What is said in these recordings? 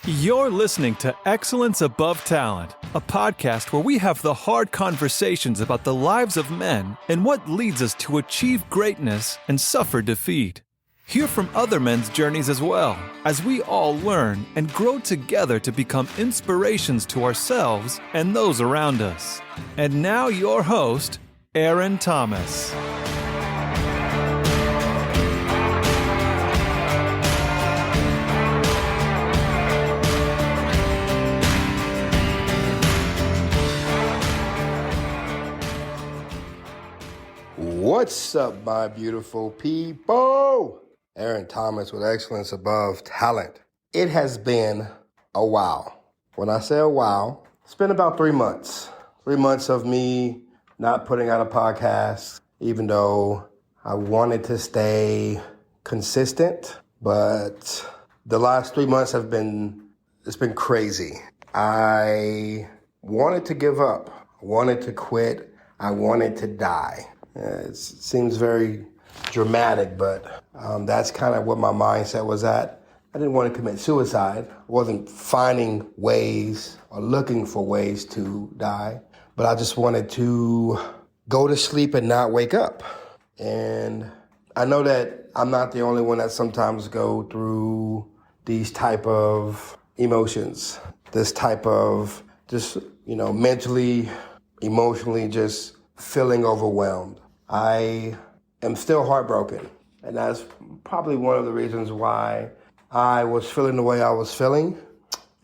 You're listening to Excellence Above Talent, a podcast where we have the hard conversations about the lives of men and what leads us to achieve greatness and suffer defeat. Hear from other men's journeys as well, as we all learn and grow together to become inspirations to ourselves and those around us. And now your host, Aaron Thomas. What's up, my beautiful people? Aaron Thomas with Excellence Above Talent. It has been a while. When I say a while, it's been about 3 months. 3 months of me not putting out a podcast, even though I wanted to stay consistent. But the last 3 months it's been crazy. I wanted to give up. I wanted to quit. I wanted to die. It seems very dramatic, but that's kind of what my mindset was at. I didn't want to commit suicide. I wasn't finding ways or looking for ways to die, but I just wanted to go to sleep and not wake up. And I know that I'm not the only one that sometimes go through these type of emotions, this type of just, mentally, emotionally just feeling overwhelmed. I am still heartbroken, and that's probably one of the reasons why I was feeling the way I was feeling.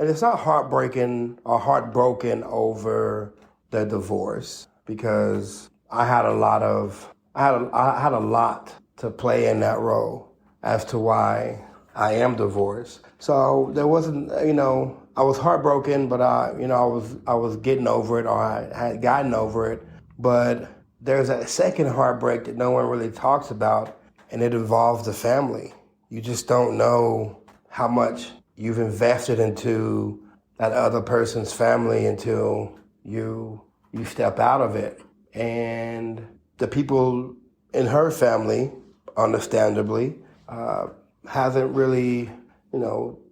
And it's not heartbroken over the divorce, because I had a lot to play in that role as to why I am divorced. So there wasn't, I was heartbroken, but I was getting over it, or I had gotten over it, but there's a second heartbreak that no one really talks about, and it involves the family. You just don't know how much you've invested into that other person's family until you step out of it. And the people in her family, understandably, hasn't really, there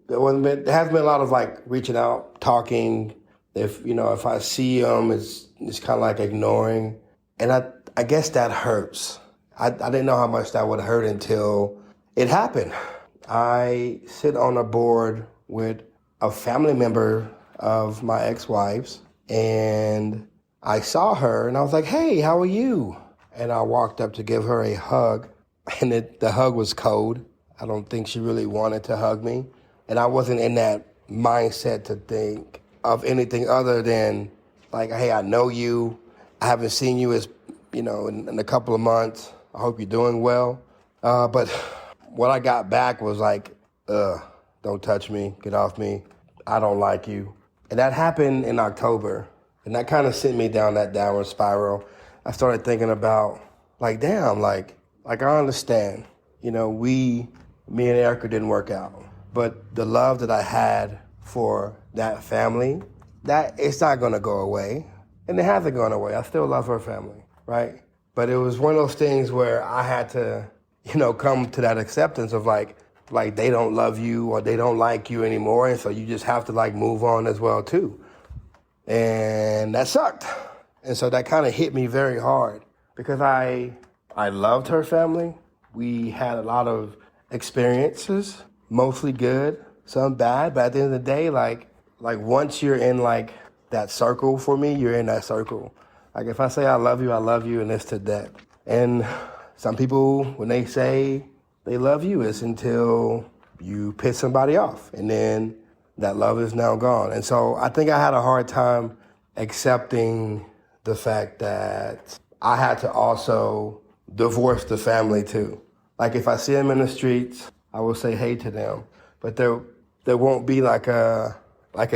hasn't been a lot of reaching out, talking. If I see them, it's kind of like ignoring. And I guess that hurts. I didn't know how much that would hurt until it happened. I sit on a board with a family member of my ex-wife's, and I saw her, and I was like, "Hey, how are you?" And I walked up to give her a hug, and the hug was cold. I don't think she really wanted to hug me. And I wasn't in that mindset to think of anything other than, hey, I know you. I haven't seen you in a couple of months. I hope you're doing well. But what I got back was don't touch me, get off me. I don't like you. And that happened in October. And that kind of sent me down that downward spiral. I started thinking about, damn, I understand. Me and Erica didn't work out. But the love that I had for that family, that it's not going to go away. And it hasn't gone away. I still love her family, right? But it was one of those things where I had to, come to that acceptance of they don't love you or they don't like you anymore. And so you just have to move on as well too. And that sucked. And so that kind of hit me very hard, because I loved her family. We had a lot of experiences, mostly good, some bad. But at the end of the day, once you're in that circle, for me, you're in that circle. If I say I love you, and it's to death. And some people, when they say they love you, it's until you piss somebody off, and then that love is now gone. And so I think I had a hard time accepting the fact that I had to also divorce the family too. If I see them in the streets, I will say hey to them, but there won't be a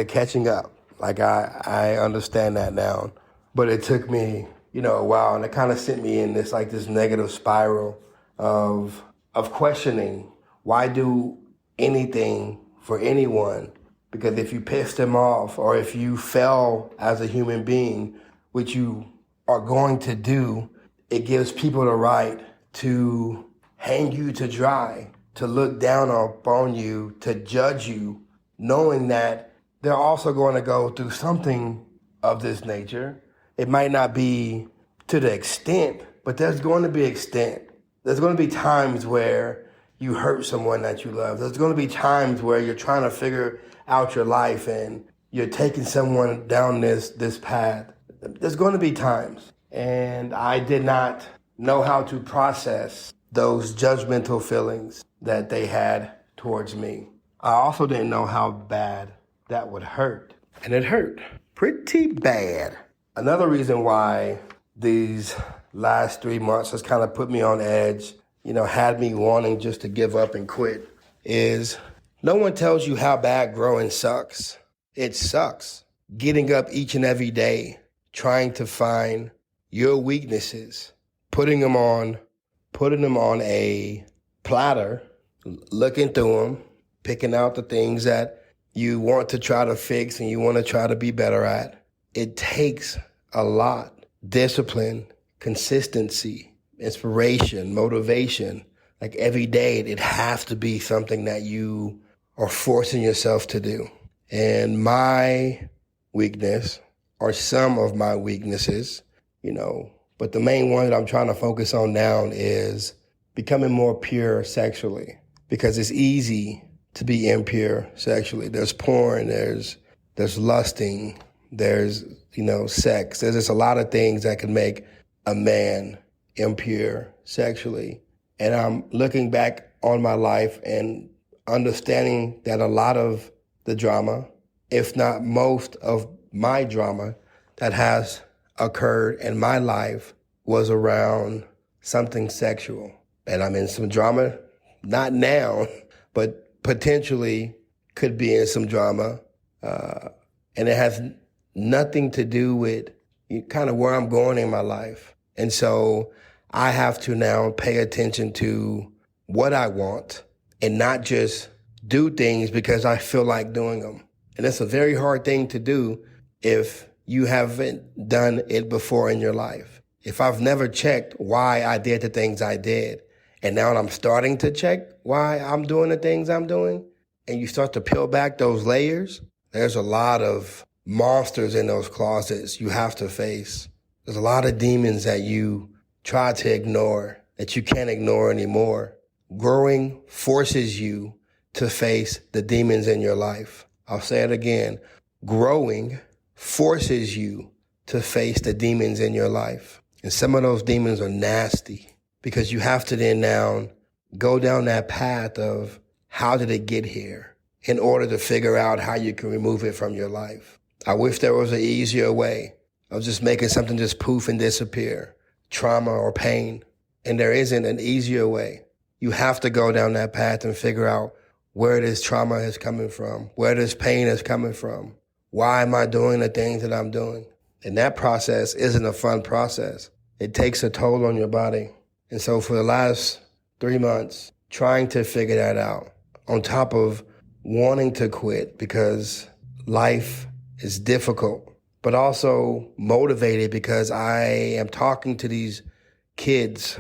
catching up. I understand that now, but it took me, a while, and it kind of sent me in this negative spiral of questioning, why do anything for anyone? Because if you pissed them off, or if you fell as a human being, which you are going to do, it gives people the right to hang you to dry, to look down upon you, to judge you knowing that they're also going to go through something of this nature. It might not be to the extent, but there's going to be extent. There's going to be times where you hurt someone that you love. There's going to be times where you're trying to figure out your life and you're taking someone down this path. There's going to be times. And I did not know how to process those judgmental feelings that they had towards me. I also didn't know how bad that would hurt. And it hurt pretty bad. Another reason why these last 3 months has kind of put me on edge, had me wanting just to give up and quit, is no one tells you how bad growing sucks. It sucks. Getting up each and every day, trying to find your weaknesses, putting them on a platter, looking through them, picking out the things that you want to try to fix and you want to try to be better at. It takes a lot. Discipline, consistency, inspiration, motivation. Like every day, it has to be something that you are forcing yourself to do. And my weakness, or some of my weaknesses, but the main one that I'm trying to focus on now is becoming more pure sexually, because it's easy to be impure sexually. There's porn, there's lusting, there's, sex. There's just a lot of things that can make a man impure sexually. And I'm looking back on my life and understanding that a lot of the drama, if not most of my drama that has occurred in my life, was around something sexual. And I'm in some drama, not now, but potentially could be in some drama. And it has nothing to do with kind of where I'm going in my life. And so I have to now pay attention to what I want and not just do things because I feel like doing them. And it's a very hard thing to do if you haven't done it before in your life. If I've never checked why I did the things I did, and now I'm starting to check why I'm doing the things I'm doing, and you start to peel back those layers, there's a lot of monsters in those closets you have to face. There's a lot of demons that you try to ignore, that you can't ignore anymore. Growing forces you to face the demons in your life. I'll say it again. Growing forces you to face the demons in your life. And some of those demons are nasty because you have to then now go down that path of how did it get here in order to figure out how you can remove it from your life. I wish there was an easier way of just making something just poof and disappear, trauma or pain. And there isn't an easier way. You have to go down that path and figure out where this trauma is coming from, where this pain is coming from. Why am I doing the things that I'm doing? And that process isn't a fun process. It takes a toll on your body. And so for the last 3 months, trying to figure that out, on top of wanting to quit because life is difficult, but also motivated because I am talking to these kids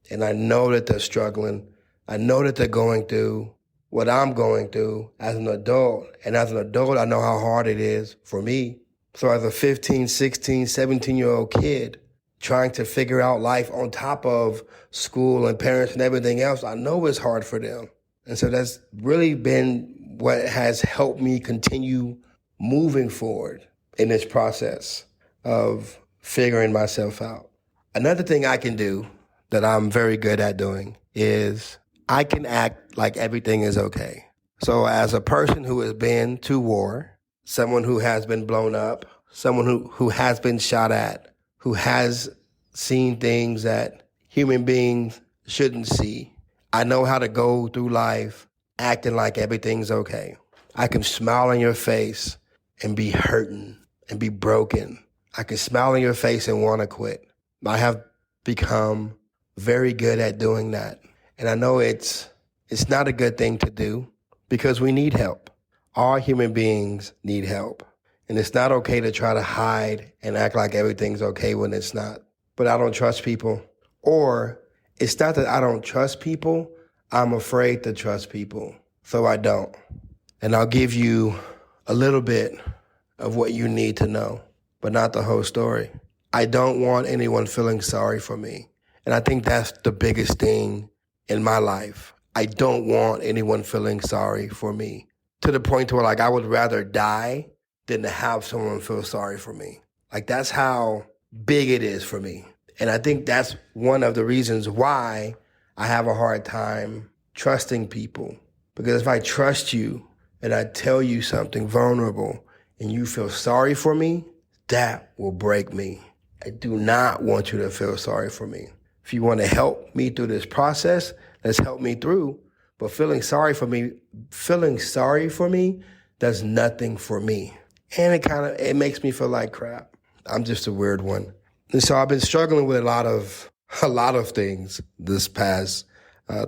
and I know that they're struggling. I know that they're going through what I'm going through as an adult. And as an adult, I know how hard it is for me. So as a 15, 16, 17-year-old kid trying to figure out life on top of school and parents and everything else, I know it's hard for them. And so that's really been what has helped me continue moving forward in this process of figuring myself out. Another thing I can do that I'm very good at doing is I can act like everything is okay. So as a person who has been to war, someone who has been blown up, someone who has been shot at, who has seen things that human beings shouldn't see, I know how to go through life acting like everything's okay. I can smile on your face and be hurting and be broken. I can smile on your face and want to quit. I have become very good at doing that. And I know it's not a good thing to do because we need help. All human beings need help. And it's not okay to try to hide and act like everything's okay when it's not. But I don't trust people. Or it's not that I don't trust people, I'm afraid to trust people. So I don't. And I'll give you a little bit of what you need to know, but not the whole story. I don't want anyone feeling sorry for me. And I think that's the biggest thing in my life. I don't want anyone feeling sorry for me, to the point where like I would rather die than to have someone feel sorry for me. Like that's how big it is for me. And I think that's one of the reasons why I have a hard time trusting people. Because if I trust you and I tell you something vulnerable and you feel sorry for me, that will break me. I do not want you to feel sorry for me. If you want to help me through this process, let's help me through. But feeling sorry for me does nothing for me. And it makes me feel like crap. I'm just a weird one. And so I've been struggling with a lot of things this past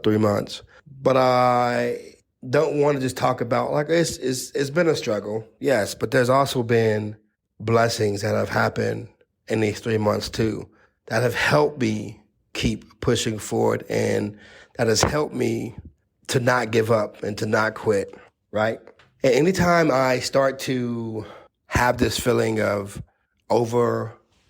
3 months. But I don't want to just talk about, like, it's been a struggle, yes, but there's also been blessings that have happened in these 3 months too, that have helped me keep pushing forward, and that has helped me to not give up and to not quit, right? And anytime I start to have this feeling of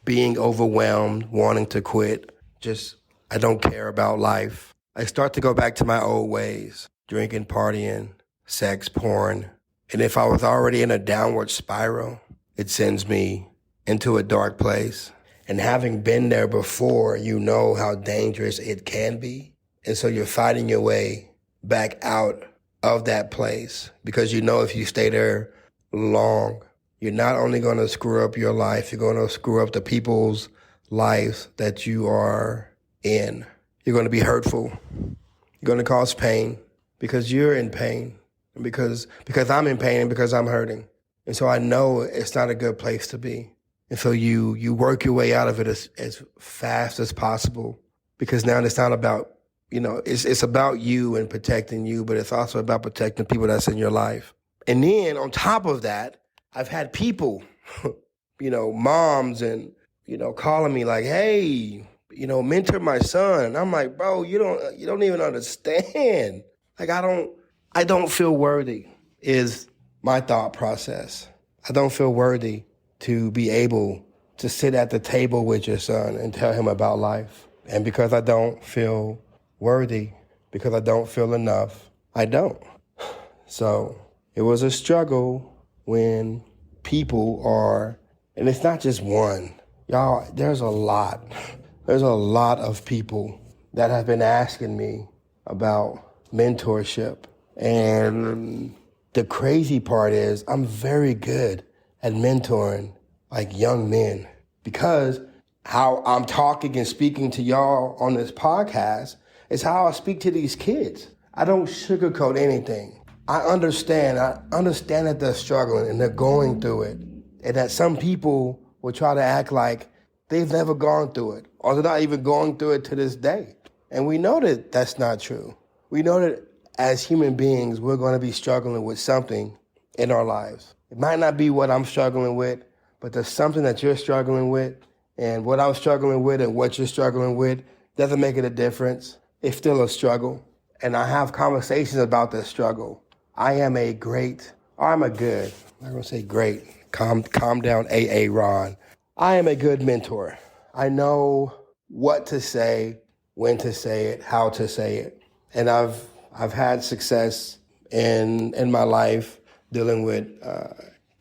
being overwhelmed, wanting to quit, just I don't care about life, I start to go back to my old ways, drinking, partying, sex, porn. And if I was already in a downward spiral, it sends me into a dark place. And having been there before, you know how dangerous it can be. And so you're fighting your way back out of that place, because you know if you stay there long, you're not only going to screw up your life, you're going to screw up the people's lives that you are in. You're going to be hurtful. You're going to cause pain because you're in pain, and because I'm in pain, and because I'm hurting. And so I know it's not a good place to be. And so you work your way out of it as fast as possible, because now it's not about, it's about you and protecting you, but it's also about protecting people that's in your life. And then on top of that, I've had people, moms and, calling me like, hey, mentor my son. And I'm like, bro, you don't even understand. Like, I don't feel worthy is my thought process. I don't feel worthy to be able to sit at the table with your son and tell him about life. And because I don't feel worthy, because I don't feel enough, I don't. So it was a struggle when people are, and it's not just one. Y'all, there's a lot of people that have been asking me about mentorship. And the crazy part is I'm very good at mentoring like young men, because how I'm talking and speaking to y'all on this podcast is how I speak to these kids. I don't sugarcoat anything. I understand that they're struggling and they're going through it, and that some people will try to act like they've never gone through it, or they're not even going through it to this day. And we know that that's not true. We know that as human beings, we're going to be struggling with something in our lives. It might not be what I'm struggling with, but there's something that you're struggling with, and what I'm struggling with and what you're struggling with doesn't make it a difference. It's still a struggle. And I have conversations about this struggle. I'm not going to say great. Calm down, AA Ron. I am a good mentor. I know what to say, when to say it, how to say it. And I've had success in my life dealing with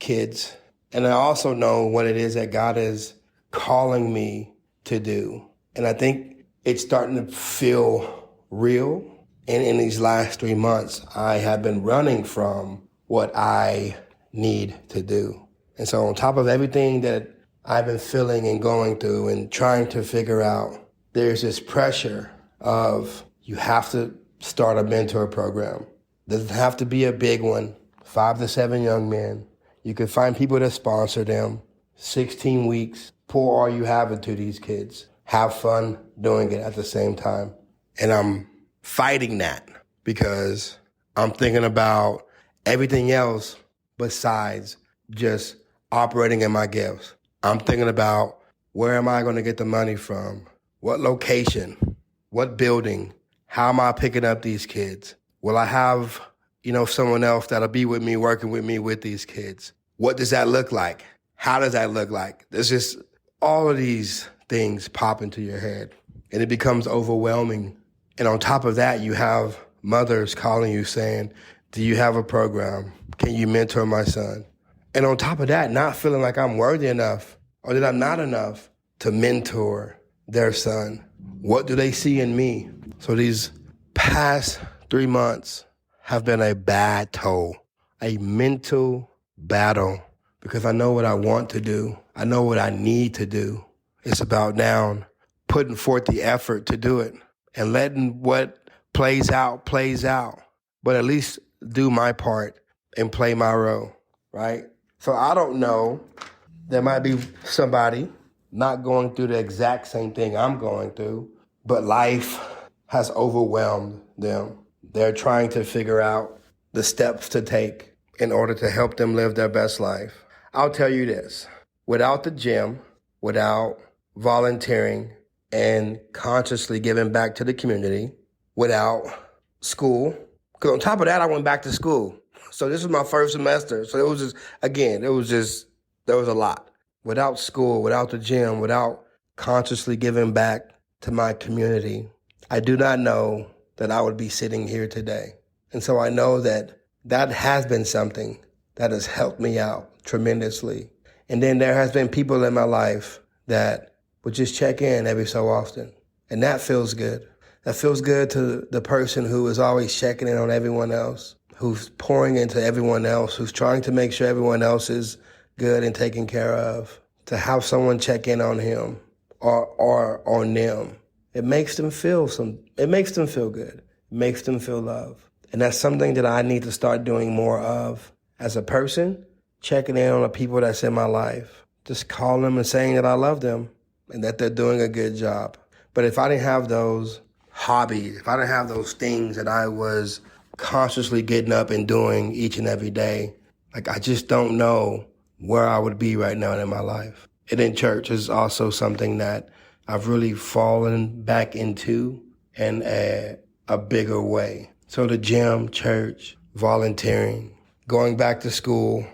kids. And I also know what it is that God is calling me to do. And I think it's starting to feel real. And in these last 3 months, I have been running from what I need to do. And so on top of everything that I've been feeling and going through and trying to figure out, there's this pressure of you have to start a mentor program. Doesn't have to be a big one, 5 to 7 young men. You can find people that sponsor them, 16 weeks, pour all you have into these kids. Have fun doing it at the same time. And I'm fighting that because I'm thinking about everything else besides just operating in my gifts. I'm thinking about, where am I going to get the money from? What location? What building? How am I picking up these kids? Will I have someone else that'll be with me, working with me with these kids. What does that look like? How does that look like? There's just all of these things pop into your head, and it becomes overwhelming. And on top of that, you have mothers calling you saying, do you have a program? Can you mentor my son? And on top of that, not feeling like I'm worthy enough or that I'm not enough to mentor their son. What do they see in me? So these past 3 months have been a bad toll, a mental battle, because I know what I want to do. I know what I need to do. It's about now putting forth the effort to do it and letting what plays out, but at least do my part and play my role, right? So I don't know. There might be somebody not going through the exact same thing I'm going through, but life has overwhelmed them. They're trying to figure out the steps to take in order to help them live their best life. I'll tell you this, without the gym, without volunteering and consciously giving back to the community, without school, because on top of that, I went back to school. So this was my first semester. So it was just, there was a lot. Without school, without the gym, without consciously giving back to my community, I do not know that I would be sitting here today. And so I know that has been something that has helped me out tremendously. And then there has been people in my life that would just check in every so often. And that feels good. That feels good to the person who is always checking in on everyone else, who's pouring into everyone else, who's trying to make sure everyone else is good and taken care of. To have someone check in on him or on them, it makes them feel good. It makes them feel loved. And that's something that I need to start doing more of as a person, checking in on the people that's in my life. Just calling them and saying that I love them and that they're doing a good job. But if I didn't have those hobbies, if I didn't have those things that I was consciously getting up and doing each and every day, I just don't know where I would be right now in my life. And in church is also something that I've really fallen back into in a bigger way. So the gym, church, volunteering, going back to school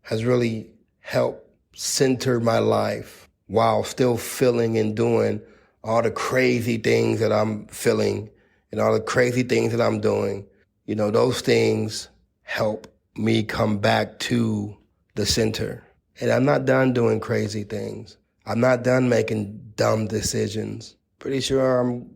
has really helped center my life while still feeling and doing all the crazy things that I'm feeling and all the crazy things that I'm doing. Those things help me come back to the center. And I'm not done doing crazy things. I'm not done making dumb decisions. Pretty sure I'm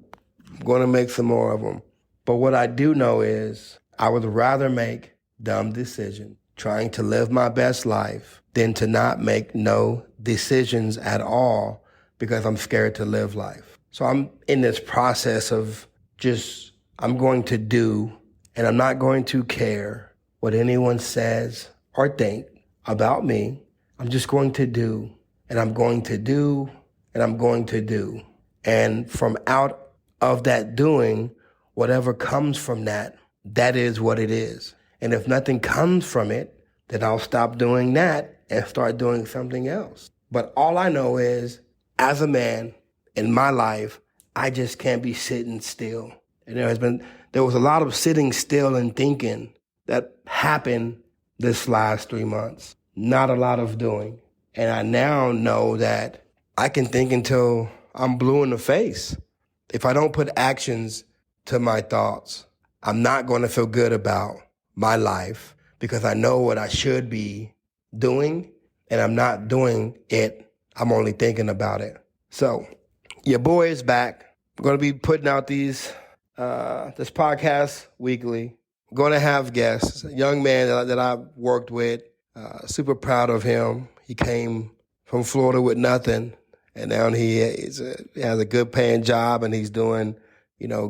going to make some more of them. But what I do know is I would rather make dumb decisions, trying to live my best life, than to not make no decisions at all because I'm scared to live life. So I'm in this process of I'm going to do, and I'm not going to care what anyone says or think about me. I'm just going to do, and I'm going to do, and I'm going to do. And from out of that doing, whatever comes from that is what it is. And if nothing comes from it, then I'll stop doing that and start doing something else. But all I know is, as a man in my life, I just can't be sitting still. And there was a lot of sitting still and thinking that happened this last 3 months. Not a lot of doing. And I now know that I can think until I'm blue in the face. If I don't put actions to my thoughts, I'm not going to feel good about my life because I know what I should be doing and I'm not doing it. I'm only thinking about it. So your boy is back. I'm going to be putting out this podcast weekly. I'm going to have guests, a young man that I've worked with. Super proud of him. He came from Florida with nothing, and now he has a good paying job, and he's doing,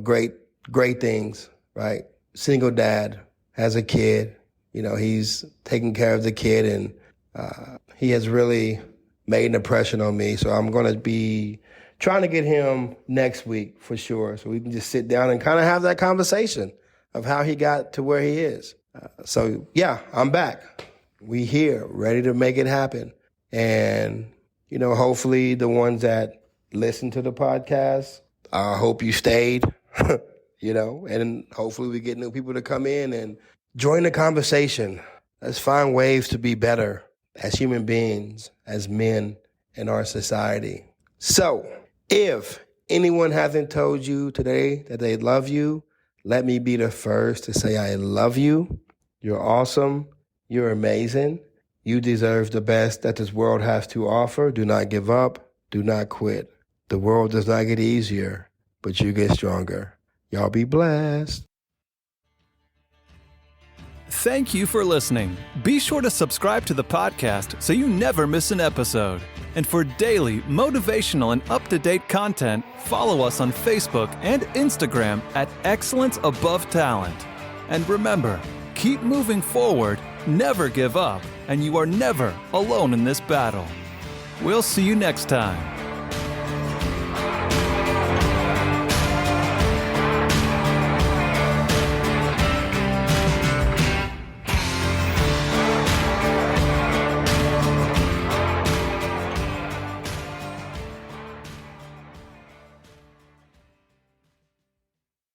great things, right? Single dad, has a kid. He's taking care of the kid, and he has really made an impression on me. So I'm going to be trying to get him next week for sure, so we can just sit down and kind of have that conversation of how he got to where he is. So yeah, I'm back. We here, ready to make it happen. And, hopefully the ones that listen to the podcast, I hope you stayed, and hopefully we get new people to come in and Join the conversation. Let's find ways to be better as human beings, as men in our society. So, if anyone hasn't told you today that they love you, let me be the first to say I love you. You're awesome. You're amazing. You deserve the best that this world has to offer. Do not give up. Do not quit. The world does not get easier, but you get stronger. Y'all be blessed. Thank you for listening. Be sure to subscribe to the podcast so you never miss an episode. And for daily, motivational, and up-to-date content, follow us on Facebook and Instagram at Excellence Above Talent. And remember, keep moving forward, never give up, and you are never alone in this battle. We'll see you next time.